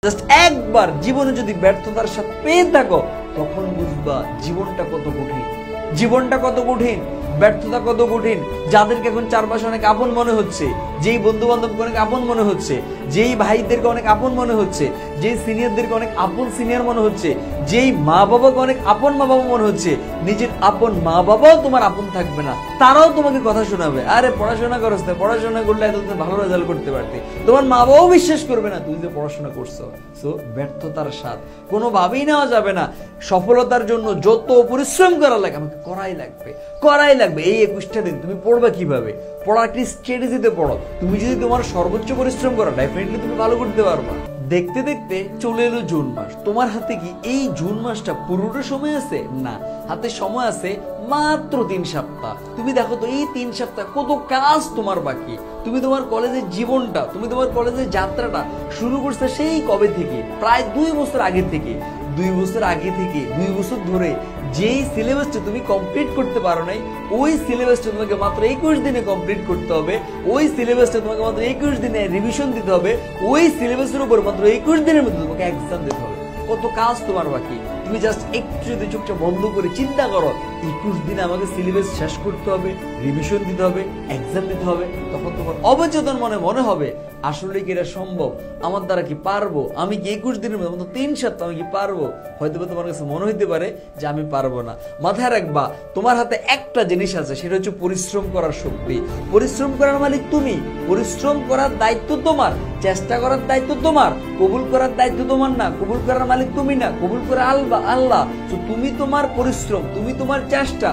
Just একবার জীবনে যদি ব্যর্থতার সাথে পেয়ে থাকো তখন বুঝবা জীবনটা কত কঠিন, জীবনটা কত কঠিন, ব্যর্থতা কত কঠিন। যাদেরকে এখন চারপাশে অনেক আপন মনে হচ্ছে, যেই বন্ধু বান্ধবকে অনেক আপন মনে হচ্ছে, যেই ভাইদেরকে অনেক আপন মনে হচ্ছে, যেই সিনিয়রদেরকে অনেক আপন সিনিয়র মনে হচ্ছে, যেই মা বাবাকে অনেক আপন মা বাবা মনে হচ্ছে, নিজের আপন মা বাবাও তোমার আপন থাকবে না, তারাও তোমাকে কথা শোনাবে, আরে পড়াশোনা করছ না, পড়াশোনা করলে এত ভালো রেজাল্ট করতে পারতে। তোমার মা বাবাও বিশ্বাস করবে না তুই যে পড়াশোনা করছো। সো ব্যর্থতার স্বাদ কোনোভাবেই নেওয়া যাবে না। সফলতার জন্য যত পরিশ্রম করা লাগে আমাকে করাই লাগবে, করাই লাগবে। এই 21টা দিন তুমি পড়বে কিভাবে, পড়ার একটি স্ট্র্যাটেজিতে পড়ো। তুমি যদি তোমার সর্বোচ্চ পরিশ্রম করো ডেফিনেটলি তুমি ভালো করতে পারবা। দেখতে দেখতে চলে এলো জুন মাস। তোমার হাতে কি এই জুন মাসটা পুরোটা সময় আছে? না, হাতে সময় আছে মাত্র 3 সপ্তাহ। তুমি দেখো তো এই 3 সপ্তাহ কত কাজ তোমার বাকি। তুমি তোমার কলেজের জীবনটা, তুমি তোমার কলেজের যাত্রাটা শুরু করছো সেই কবে থেকে, প্রায় 2 বছর আগে থেকে। 2 বছর আগে থেকে 2 বছর ধরে যেই সিলেবাসটা তুমি কমপ্লিট করতে পারো নাই, ওই সিলেবাসটা তোমাকে মাত্র 21 দিনে কমপ্লিট করতে হবে। ওই সিলেবাসটা তোমাকে মাত্র 21 দিনে রিভিশন দিতে হবে। ওই সিলেবাসের উপর মাত্র 21 দিনের মধ্যে তোমাকে এক্সাম দিতে হবে। কত কাজ তোমার বাকি। তুমি জাস্ট একটু যদি চোখটা বন্ধ করে চিন্তা করো 21 দিনে আমাকে সিলেবাস শেষ করতে হবে, রিভিশন দিতে হবে, এক্সাম দিতে হবে, তখন তোমার অবচেতন মনে হবে আসলে কি এটা সম্ভব, আমার দ্বারা কি পারবো, আমি কি 21 দিনের মধ্যে 3 সপ্তাহ আমি কি পারবো? হয়তো তোমার কাছে মনে হইতে পারে যে আমি পারবো না। মাথায় রাখবা তোমার হাতে একটা জিনিস আছে, সেটা হচ্ছে পরিশ্রম করার শক্তি। পরিশ্রম করার মালিক তুমি, পরিশ্রম করার দায়িত্ব তোমার, চেষ্টা করার দায়িত্ব তোমার, কবুল করার দায়িত্ব তোমার না, কবুল করার মালিক তুমি না, কবুল করে আল্লাহ। তো তুমি তোমার পরিশ্রম, তুমি তোমার চেষ্টা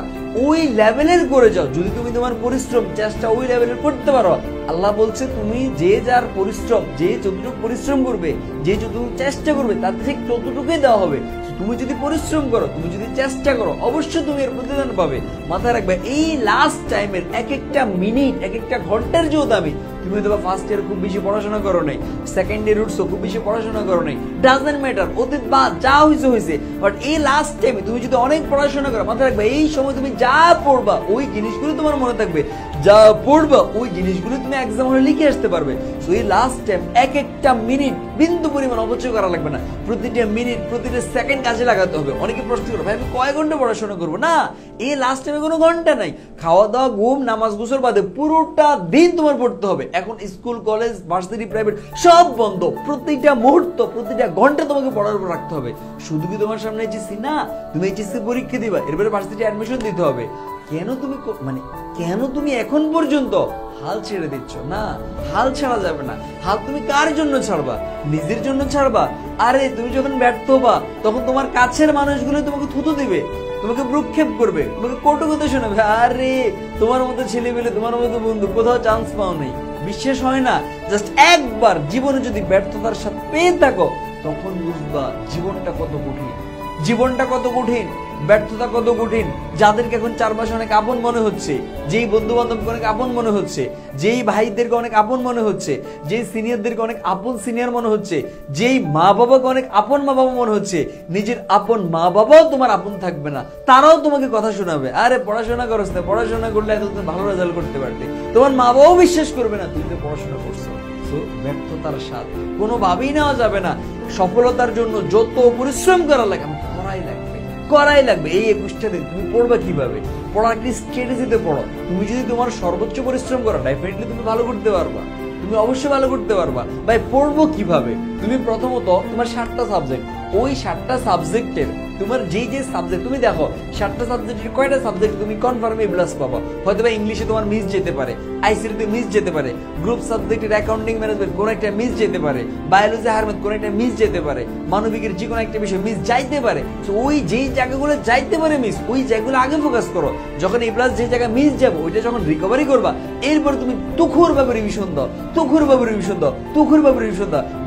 ওই লেভেলের করে যাও। যদি তুমি তোমার পরিশ্রম চেষ্টা ওই লেভেলের করতে পারো, আল্লাহ বলছে তুমি যে যার পরিশ্রম, যে যতটুকু পরিশ্রম করবে, যে যতটুকু চেষ্টা করবে তার ঠিক ততটুকুই দেওয়া হবে। তুমি যদি পরিশ্রম করো, তুমি যদি চেষ্টা করো, অবশ্যই তুমি এর প্রতিদান পাবে। মাথায় রাখবে এই লাস্ট টাইমের এক একটা মিনিট, এক একটা ঘন্টার যে দামি। তুমি হয়তো ফার্স্ট ইয়ার খুব বেশি পড়াশোনা করো নাই, সেকেন্ড ইয়ার উঠছো খুব বেশি পড়াশোনা করো নাই, ডাজন্ট ম্যাটার, অতীত বা যা হয়েছে। বাট এই লাস্ট টাইমে তুমি যদি অনেক পড়াশোনা করো, মাথায় রাখবে এই সময় তুমি যা পড়বা ওই জিনিসগুলো তোমার মনে থাকবে, যা পড়বা ওই জিনিসগুলো তুমি এক্সাম হলে লিখে আসতে পারবে। সো এই লাস্ট টাইম এক একটা মিনিট বিন্দু পরিমাণ অপচয় করা লাগবে না। প্রতিটা মিনিট, প্রতিটা সেকেন্ড কাজে লাগাতে হবে। অনেকে প্রশ্ন করো ভাই আমি কয় ঘন্টা পড়াশোনা করবো? না, এই লাস্ট টাইমে কোনো ঘন্টা নাই। খাওয়া দাওয়া, ঘুম, নামাজ, গোসল বাদে পুরোটা দিন তোমার পড়তে হবে। এখন স্কুল, কলেজ, ভার্সিটি, প্রাইভেট সব বন্ধ। প্রতিটা মুহূর্ত, প্রতিটা ঘন্টা তোমাকে পড়ার উপর রাখতে হবে। শুধু কি তোমার সামনে এইচএসসি না, তুমি এইচএসসি পরীক্ষা দিবা, এরপরে ভার্সিটি অ্যাডমিশন দিতে হবে। কেন তুমি এখন পর্যন্ত হাল ছেড়ে দিচ্ছ? না, হাল ছাড়া যাবে না। হাল তুমি কার জন্য ছাড়বা? নিজের জন্য ছাড়বা? আরে তুমি যখন ব্যর্থ হবা তখন তোমার কাছের মানুষগুলো তোমাকে থুতু দিবে, তোমাকে ভ্রুক্ষেপ করবে, তোমাকে কটু কথা শোনাবে। আরে তোমার মতো ছেলে পেলে, তোমার মতো বন্ধু কোথাও চান্স পাও নেই, বিশ্বাস হয় না। জাস্ট একবার জীবনে যদি ব্যর্থতার সাথে পেয়ে থাকো তখন বুঝবা জীবনটা কত কঠিন, জীবনটা কত কঠিন, ব্যর্থতা কত কঠিন। যাদেরকে এখন চারপাশে অনেক আপন মনে হচ্ছে, যেই বন্ধু বান্ধবকে অনেক আপন মনে হচ্ছে, যেই ভাইদেরকে অনেক আপন মনে হচ্ছে, যেই সিনিয়রদেরকে অনেক আপন সিনিয়র মনে হচ্ছে, যেই মা বাবাকে অনেক আপন মা বাবা মনে হচ্ছে, নিজের আপন মা বাবাও তোমার আপন থাকবে না, তারাও তোমাকে কথা শোনাবে, আরে পড়াশোনা করছ না, পড়াশোনা করলে এত ভালো রেজাল্ট করতে পারতে। তোমার মা বাবাও বিশ্বাস করবে না তুই যে পড়াশোনা করছো। ব্যর্থতার স্বাদ কোনোভাবেই নেওয়া যাবে না। সফলতার জন্য যত পরিশ্রম করা লাগে আমাকে করাই লাগবে। এই 21টা দিন তুমি পড়বে কিভাবে, পড়ার একটি স্ট্র্যাটেজিতে পড়ো। তুমি যদি তোমার সর্বোচ্চ পরিশ্রম করো ডেফিনেটলি তুমি ভালো করতে পারবা, তুমি অবশ্যই ভালো করতে পারবা। ভাই পড়বো কিভাবে? তুমি প্রথমত তোমার 7টা সাবজেক্ট, ওই 7টা সাবজেক্টের তোমার যেই সাবজেক্ট, তুমি দেখো 7টা সাবজেক্টের কয়টা সাবজেক্ট তুমি কনফার্ম এ প্লাস পাবা। হয়তো বা ইংলিশে তোমার মিস যেতে পারে, আইসিটিতে মিস যেতে পারে, গ্রুপ সাবজেক্টের অ্যাকাউন্টিং ম্যানেজমেন্ট কোন একটা মিস যেতে পারে, বায়োলজি হারমেট কোন একটা মিস যেতে পারে, মানবিকের যে কোনো একটা বিষয় মিস যাইতে পারে। তো ওই যেই জায়গাগুলো যাইতে পারে মিস, ওই জায়গাগুলো আগে ফোকাস করো। যখন এ প্লাস যে জায়গা মিস যাবো ওইটা যখন রিকভারি করবা, এরপর তুমি তুখুরভাবে রিভিশন দাও,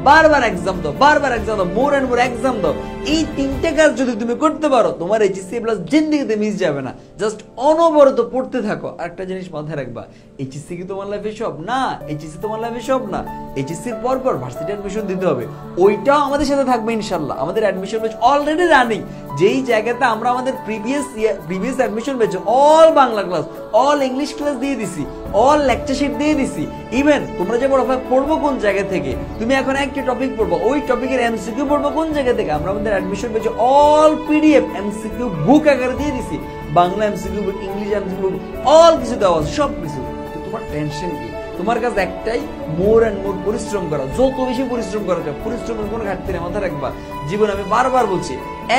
বারবার এক্সাম দাও, মোর এন্ড মোর এক্সাম দাও। এই 3টে কাজ যদি তুমি করতে পারো তোমার এইচএসসি প্লাস জিন্দেগিতে মিস যাবে না। জাস্ট অনবরত পড়তে থাকো। আরেকটা জিনিস মাথায় রাখবা, এইচএসসি এইচএসসি কি তোমার লাইফে সব না, এইচএসসি তোমার লাইফে সব না। এইচএসসির পর ভার্সিটি অ্যাডমিশন দিতে হবে, ওইটাও আমাদের সাথে থাকবে ইনশাল্লাহ। আমাদের অ্যাডমিশন ব্যাচ অলরেডি রানিং, যেই জায়গাতে আমরা আমাদের previous admission batch all Bangla class, all English class দিয়ে দিছি, অল লেকচার শিট দিয়ে দিছি। ইভেন তোমরা যে পড়বো কোন জায়গা থেকে, তুমি এখন একটা টপিক পড়বো, ওই টপিকের এমসিকিউ পড়বো কোন জায়গা থেকে, আমরা আমাদের অ্যাডমিশন ব্যাচে অল পিডিএফ এমসিকিউ বুক আকারে দিয়ে দিছি। বাংলা এমসিকিউ বুক, ইংলিশ এমসিকিউ বুক, অল কিছু দেওয়া আছে, সব কিছু। তোমার টেনশন কি? তোমার কাছে একটাই, মোর এন্ড মোর পরিশ্রম করা, যত বেশি পরিশ্রম করা যায়। পরিশ্রমের কোনো ঘাটতি নেই, মাথায় রাখবা। জীবনে আমি বারবার বলছি,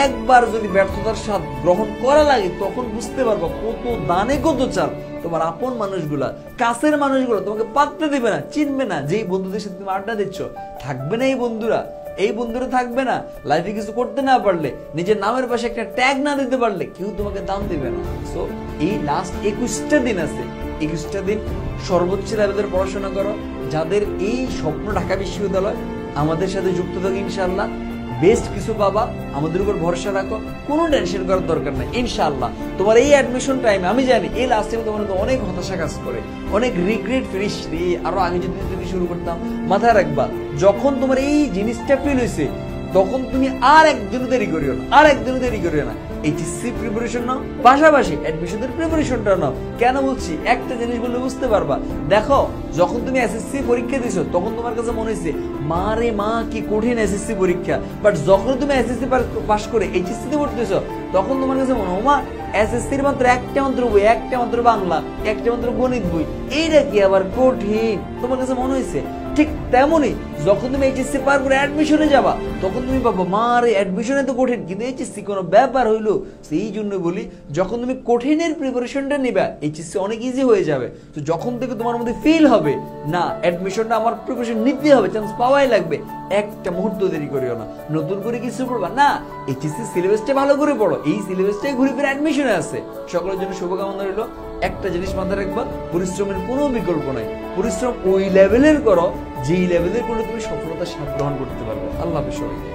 একবার যদি ব্যর্থতার স্বাদ গ্রহণ করা লাগে তখন বুঝতে পারবো কত দানে কত চাল। তোমার আপন মানুষগুলা, কাছের মানুষগুলো তোমাকে পাত্তা দিবে না, চিনবে না। যেই বন্ধুদের সাথে তুমি আড্ডা দিচ্ছ, থাকবে না এই বন্ধুরা, এই বন্ধুরা থাকবে না। লাইফে কিছু করতে না পারলে, নিজের নামের পাশে একটা ট্যাগ না দিতে পারলে কেউ তোমাকে দাম দিবে না। সো এই লাস্ট 21টা দিন আছে, 21টা দিন সর্বোচ্চ লেভেলের পড়াশোনা করো। যাদের এই স্বপ্ন ঢাকা বিশ্ববিদ্যালয়, আমাদের সাথে যুক্ত থাকো, ইনশাআল্লাহ বেস্ট কিছু পাবা। আমাদের উপর ভরসা রাখো, কোনো টেনশন করার দরকার নেই। ইনশাআল্লাহ তোমার এই অ্যাডমিশন টাইমে, আমি জানি এই লাস্ট টাইমে তোমার অনেক হতাশা কাজ করে, অনেক রিগ্রেট ফিলিস, আরো আগে যদি শুরু করতাম। মাথায় রাখবা, যখন তোমার এই জিনিসটা ফিল হয়েছে তখন তুমি আর একদিনও দেরি করিও না, আর একদিনও দেরি করিও না। এইচএসসি প্রিপারেশন নাও, পাশাপাশি অ্যাডমিশনের প্রিপারেশনটা নাও। কেন বলছি? একটা জিনিস বললে বুঝতে পারবা। দেখো, যখন তুমি এসএসসি পরীক্ষা দিছো তখন তোমার কাছে মনে হয়েছে মা রে মা কি কঠিন এসএসসি পরীক্ষা, বাট যখন তুমি এসএসসি পাস করে এইচএসসি তে পড়তেছো তখন তোমার কাছে মনে হয় মা এসএসসির মাত্র একটা মাত্র বই, একটা মাত্র বাংলা, একটা মাত্র গণিত বই, এইটা কি আবার কঠিন তোমার কাছে মনে হয়েছে। ঠিক তেমনই যখন তুমি এইচএসসি পার করে অ্যাডমিশনে যাবা তখন তুমি ভাবো মা রে অ্যাডমিশনে তো কঠিন, কিন্তু এইচএসসি কোনো ব্যাপার হইলো। সেই জন্য বলি, যখন তুমি কঠিনের প্রিপারেশনটা নিবা এইচএসসি অনেক ইজি হয়ে যাবে। তো যখন থেকে তোমার মধ্যে ফিল হবে না অ্যাডমিশনটা আমার প্রিপারেশন নিতে হবে, চান্স পাওয়াই লাগবে, একটা মুহূর্ত দেরি করিও না। নতুন করে কিছু পড়বা না, এইচএসসি সিলেবাসটা ভালো করে পড়ো, এই সিলেবাসটাই ঘুরে ফিরে অ্যাডমিশনে আছে। সকলের জন্য শুভকামনা রইল। একটা জিনিস মাথায় রাখবা, পরিশ্রমের কোনো বিকল্প নাই। পরিশ্রম ওই লেভেলের করো যেই লেভেলের করলে তুমি সফলতার স্বাদ গ্রহণ করতে পারবে। আল্লাহ হাফেজ সবাইকে।